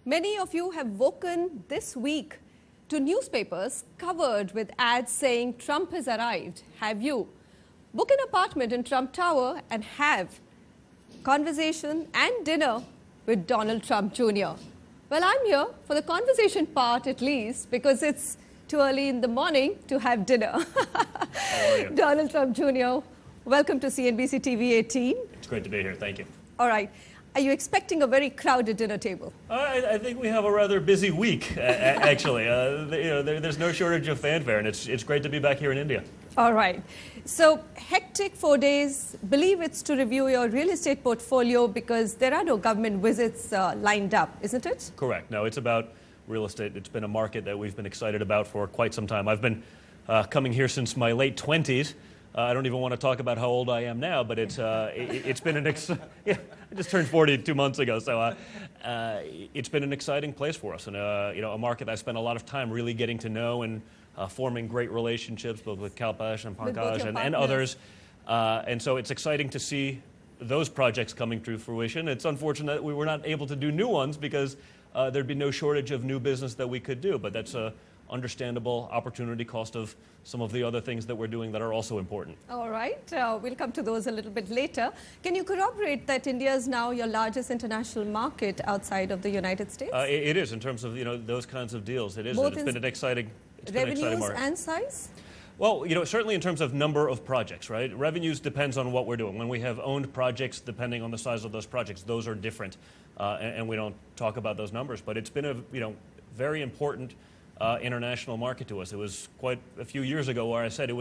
Many of you have woken this week to newspapers covered with ads saying Trump has arrived. Have you? Book an apartment in Trump Tower and have conversation and dinner with Donald Trump Jr. Well, I'm here for the conversation part at least because it's too early in the morning to have dinner. How are you? Donald Trump Jr., welcome to CNBC TV 18. It's great to be here. Thank you. All right. Are you expecting a very crowded dinner table? I think we have a rather busy week, actually. There's no shortage of fanfare, and it's great to be back here in India. All right. So, hectic 4 days. Believe it's to review your real estate portfolio because there are no government visits lined up, isn't it? Correct. No, it's about real estate. It's been a market that we've been excited about for quite some time. I've been coming here since my late 20s. I don't even want to talk about how old I am now, but it's been an I just turned 40 2 months ago, so it's been an exciting place for us, and a market I spent a lot of time really getting to know and forming great relationships both with Kalpesh and Pankaj and others, and so it's exciting to see those projects coming to fruition. It's unfortunate that we were not able to do new ones because there'd be no shortage of new business that we could do, but that's a understandable opportunity cost of some of the other things that we're doing that are also important. All right. We'll come to those a little bit later. Can you corroborate that India is now your largest international market outside of the United States? It is in terms of those kinds of deals. It is. Both It's been an exciting revenues market. and size? Well, certainly in terms of number of projects, right? Revenues depends on what we're doing. When we have owned projects, depending on the size of those projects, those are different, and we don't talk about those numbers. But it's been a very important international market to us. It was quite a few years ago where I said it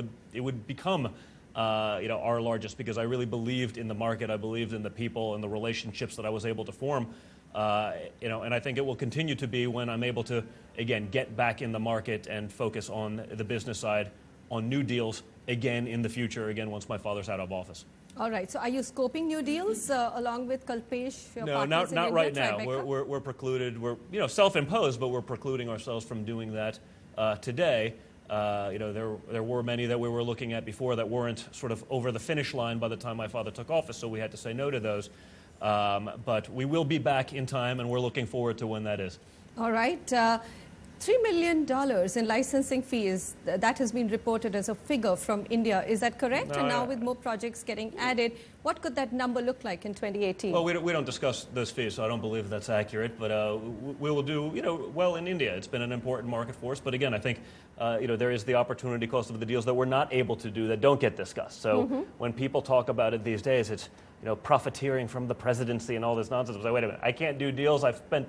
would become our largest because I really believed in the market. I believed in the people and the relationships that I was able to form. And I think it will continue to be when I'm able to again get back in the market and focus on the business side, on new deals again in the future. Again, once my father's out of office. All right. So, are you scoping new deals along with Kalpesh? Your no, partners not in right India, now. Tribeca? We're precluded. We're self-imposed, but we're precluding ourselves from doing that today. There were many that we were looking at before that weren't sort of over the finish line by the time my father took office, so we had to say no to those. But we will be back in time, and we're looking forward to when that is. All right. $3 million in licensing fees, that has been reported as a figure from India. Is that correct? No, and now with more projects getting added, what could that number look like in 2018? Well, we don't discuss those fees, so I don't believe that's accurate. But we will do well in India. It's been an important market for us. But again, I think there is the opportunity cost of the deals that we're not able to do that don't get discussed. So when people talk about it these days, it's profiteering from the presidency and all this nonsense. I say, wait a minute, I can't do deals. I've spent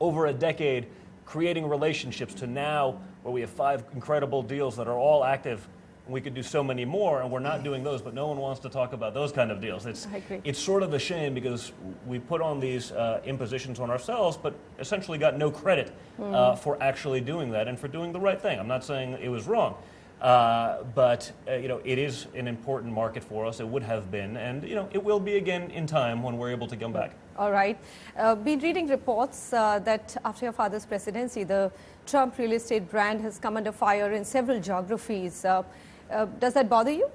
over a decade creating relationships to now where we have 5 incredible deals that are all active, and we could do so many more, and we're not doing those, but no one wants to talk about those kind of deals. I agree. It's sort of a shame because we put on these impositions on ourselves, but essentially got no credit for actually doing that and for doing the right thing. I'm not saying it was wrong, but it is an important market for us. It would have been, and it will be again in time when we're able to come back. All right. Been reading reports that after your father's presidency, the Trump real estate brand has come under fire in several geographies. Does that bother you?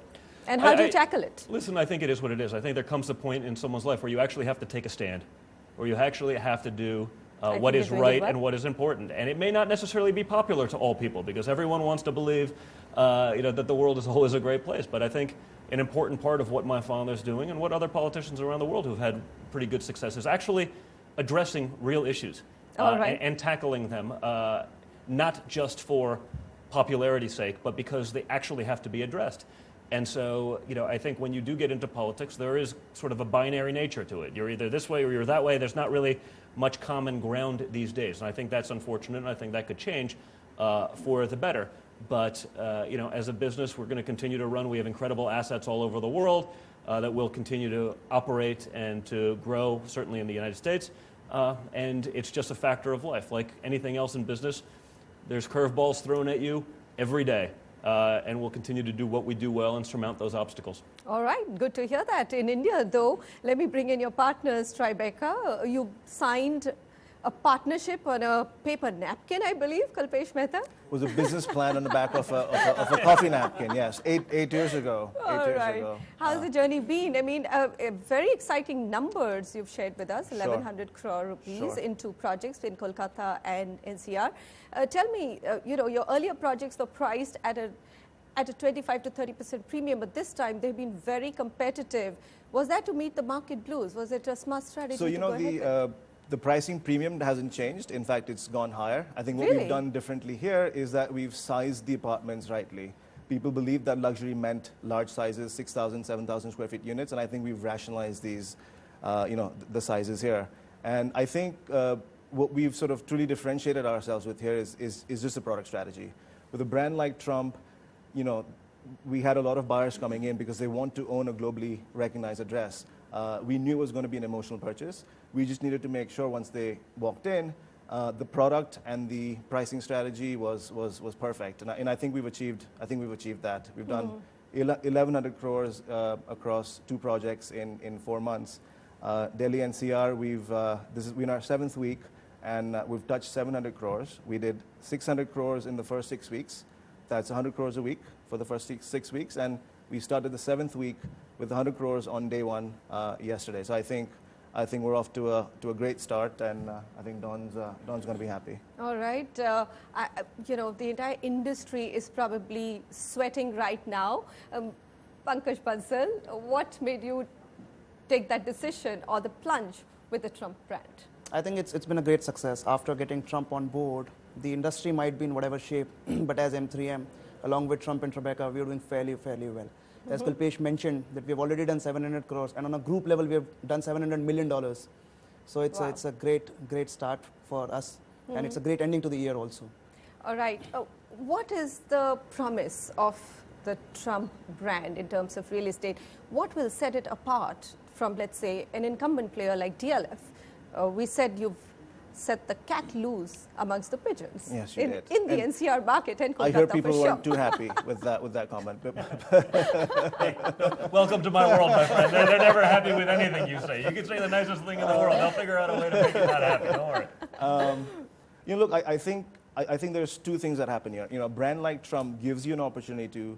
And how do you tackle it? Listen, I think it is what it is. I think there comes a point in someone's life where you actually have to take a stand, where you actually have to do what is right and what is important. And it may not necessarily be popular to all people because everyone wants to believe that the world as a whole is a great place. But I think an important part of what my father's doing and what other politicians around the world who've had pretty good success is actually addressing real issues and tackling them, not just for popularity's sake, but because they actually have to be addressed. And so, I think when you do get into politics, there is sort of a binary nature to it. You're either this way or you're that way. There's not really much common ground these days. And I think that's unfortunate, and I think that could change for the better. But, as a business, we're going to continue to run. We have incredible assets all over the world that will continue to operate and to grow, certainly in the United States. And it's just a factor of life. Like anything else in business, there's curveballs thrown at you every day. And we'll continue to do what we do well and surmount those obstacles. All right, good to hear that. In India, though, let me bring in your partners, Tribeca. You signed a partnership on a paper napkin, I believe, Kalpesh Mehta? It was a business plan on the back of a coffee napkin, yes, 8 years ago. How's the journey been? I mean, very exciting numbers you've shared with us, 1,100 crore rupees in 2 projects in Kolkata and NCR. Tell me, your earlier projects were priced at a 25 to 30% premium, but this time they've been very competitive. Was that to meet the market blues? Was it a smart strategy to go ahead? The pricing premium hasn't changed. In fact, it's gone higher. I think what we've done differently here is that we've sized the apartments rightly. People believe that luxury meant large sizes, 6,000, 7,000 square feet units, and I think we've rationalized these, the sizes here. And I think what we've sort of truly differentiated ourselves with here is just a product strategy. With a brand like Trump, we had a lot of buyers coming in because they want to own a globally recognized address. We knew it was going to be an emotional purchase. We just needed to make sure once they walked in, the product and the pricing strategy was perfect. And I think we've achieved that. We've done 1,100 crores across 2 projects in 4 months. Delhi NCR, this is in our 7th week, and we've touched 700 crores. We did 600 crores in the first 6 weeks. That's 100 crores a week for the first 6 weeks, and we started the 7th week with 100 crores on day 1 yesterday. So I think we're off to a great start, and I think Don's going to be happy. All right, the entire industry is probably sweating right now. Pankaj Bansal, what made you take that decision or the plunge with the Trump brand? I think it's been a great success. After getting Trump on board, the industry might be in whatever shape, but as M3M, along with Trump and Tribeca, we're doing fairly well. As Kalpesh mentioned, that we've already done 700 crores, and on a group level, we have done $700 million. So it's a great start for us, and it's a great ending to the year also. All right. What is the promise of the Trump brand in terms of real estate? What will set it apart from, let's say, an incumbent player like DLF? We said you've set the cat loose amongst the pigeons. Yes, you did. In the NCR market and Kolkata. I hear people weren't too happy with that comment. Hey, welcome to my world, my friend. They're never happy with anything you say. You can say the nicest thing in the world. They'll figure out a way to make you not happy. Don't worry. Look, I think there's 2 things that happen here. A brand like Trump gives you an opportunity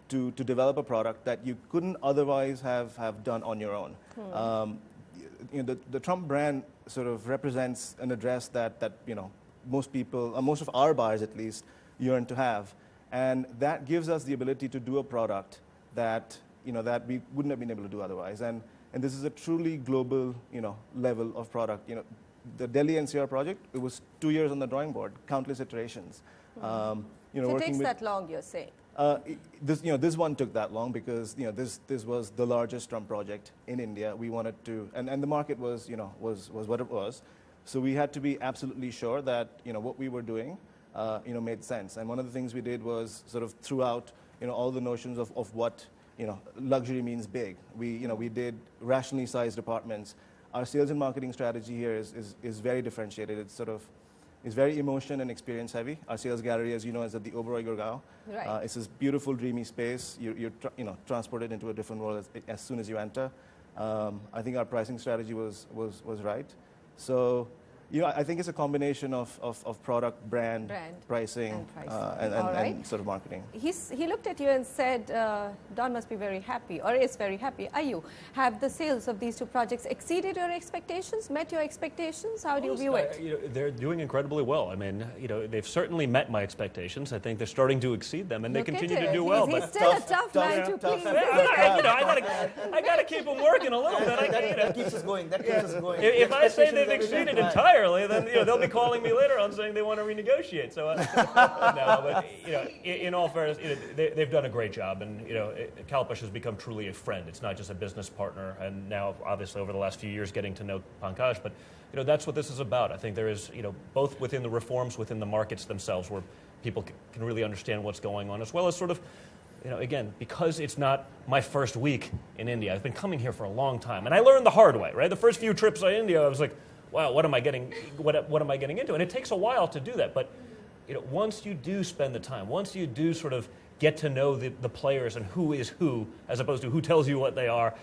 to develop a product that you couldn't otherwise have done on your own. The Trump brand sort of represents an address that most people, most of our buyers at least, yearn to have, and that gives us the ability to do a product that that we wouldn't have been able to do otherwise. And this is a truly global level of product. The Delhi NCR project, it was 2 years on the drawing board, countless iterations. So it takes that long, you're saying? This one took that long because this was the largest Trump project in India. We wanted to, and the market was what it was, so we had to be absolutely sure that what we were doing made sense. And one of the things we did was sort of threw out all the notions of what luxury means big. We did rationally sized apartments. Our sales and marketing strategy here is very differentiated. It's very emotion and experience heavy. Our sales gallery, as you know, is at the Oberoi Gurgaon. Right. It's this beautiful, dreamy space. You're transported into a different world as soon as you enter. I think our pricing strategy was right. So, I think it's a combination of product, brand pricing, and sort of marketing. He looked at you and said, Don must be very happy, or is very happy. Are you? Have the sales of these 2 projects exceeded your expectations, met your expectations? How do you view it? They're doing incredibly well. I mean, they've certainly met my expectations. I think they're starting to exceed them, and they continue to do well. He's still a tough man to please. I got to keep them working a little bit. That keeps us going. If I say they've exceeded entirely, then they'll be calling me later on saying they want to renegotiate. So no, but in all fairness, they've done a great job, and Kalpesh has become truly a friend. It's not just a business partner, and now obviously over the last few years getting to know Pankaj, but that's what this is about. I think there is both within the reforms within the markets themselves where people can really understand what's going on, as well as sort of again, because it's not my first week in India. I've been coming here for a long time, and I learned the hard way. Right, the first few trips to India, I was like, wow, what am I getting into? And it takes a while to do that. But once you do spend the time, once you do sort of get to know the players and who is who, as opposed to who tells you what they are,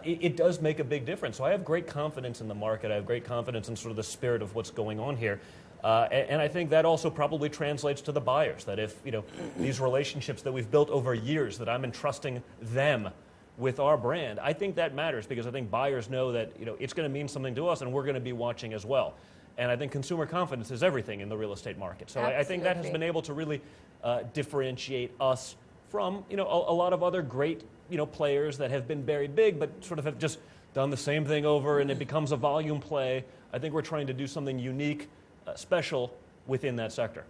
it does make a big difference. So I have great confidence in the market. I have great confidence in sort of the spirit of what's going on here. And I think that also probably translates to the buyers, that if, these relationships that we've built over years, that I'm entrusting them with our brand, I think that matters, because I think buyers know that, it's going to mean something to us, and we're going to be watching as well. And I think consumer confidence is everything in the real estate market. So I think that has been able to really differentiate us from, a lot of other great, players that have been very big, but sort of have just done the same thing over, and it becomes a volume play. I think we're trying to do something unique, special within that sector.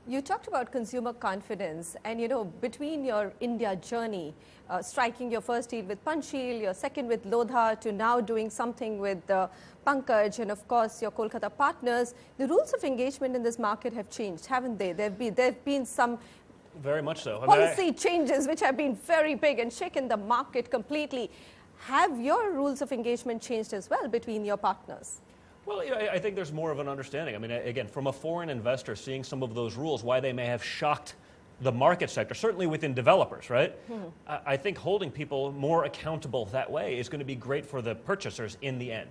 You talked about consumer confidence, and between your India journey, striking your first deal with Panchsheel, your second with Lodha, to now doing something with Pankaj, and of course your Kolkata partners, the rules of engagement in this market have changed, haven't they? There have been some very much so. Policy changes which have been very big and shaken the market completely. Have your rules of engagement changed as well between your partners? Well, I think there's more of an understanding. I mean, again, from a foreign investor, seeing some of those rules, why they may have shocked the market sector, certainly within developers, right? I think holding people more accountable that way is going to be great for the purchasers in the end.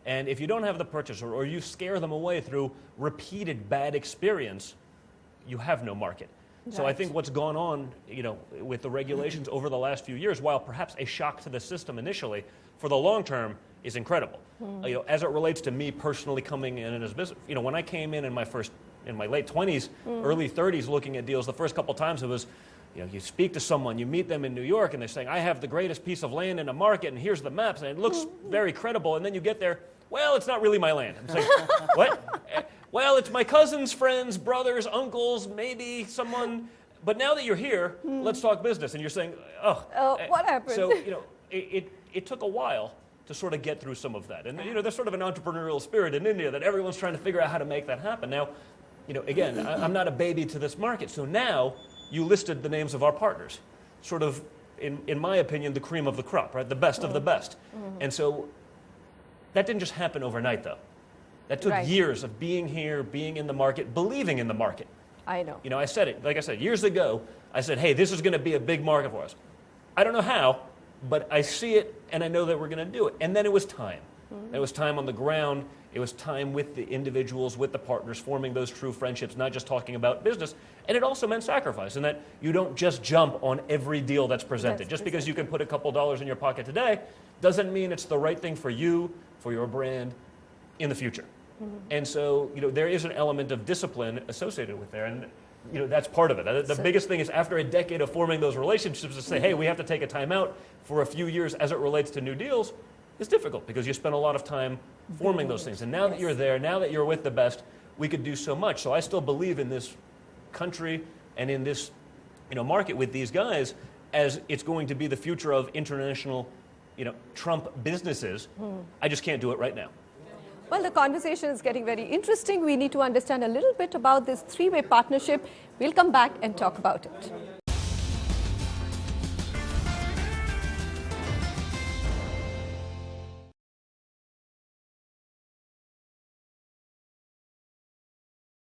And if you don't have the purchaser, or you scare them away through repeated bad experience, you have no market. Right. So I think what's gone on, with the regulations over the last few years, while perhaps a shock to the system initially, for the long term is incredible. As it relates to me personally coming in as business, when I came in my late 20s, early 30s, looking at deals, the first couple times it was, you speak to someone, you meet them in New York, and they're saying, I have the greatest piece of land in a market, and here's the maps, and it looks very credible, and then you get there, well, it's not really my land. I'm saying, what? Well, it's my cousin's friends, brothers, uncles, maybe someone, but now that you're here, let's talk business. And you're saying, what happened? So, it took a while to sort of get through some of that. And, there's sort of an entrepreneurial spirit in India that everyone's trying to figure out how to make that happen. Now, again, I'm not a baby to this market. So now you listed the names of our partners, sort of, in my opinion, the cream of the crop, right? The best of the best. And so that didn't just happen overnight, though. That took years of being here, being in the market, believing in the market. I know. I said it, like I said, years ago, I said, hey, this is going to be a big market for us. I don't know how, but I see it, and I know that we're going to do it. And then it was time. It was time on the ground. It was time with the individuals, with the partners, forming those true friendships, not just talking about business. And it also meant sacrifice, in that you don't just jump on every deal that's presented. Just because you can put a couple dollars in your pocket today doesn't mean it's the right thing for you, for your brand, in the future. And so, there is an element of discipline associated with there, and that's part of it. The biggest thing is, after a decade of forming those relationships, to say, hey, we have to take a time out for a few years as it relates to new deals is difficult, because you spend a lot of time forming those things. And now that you're there, now that you're with the best, we could do so much. So I still believe in this country and in this market with these guys, as it's going to be the future of international Trump businesses. I just can't do it right now. Well, the conversation is getting very interesting. We need to understand a little bit about this three-way partnership. We'll come back and talk about it.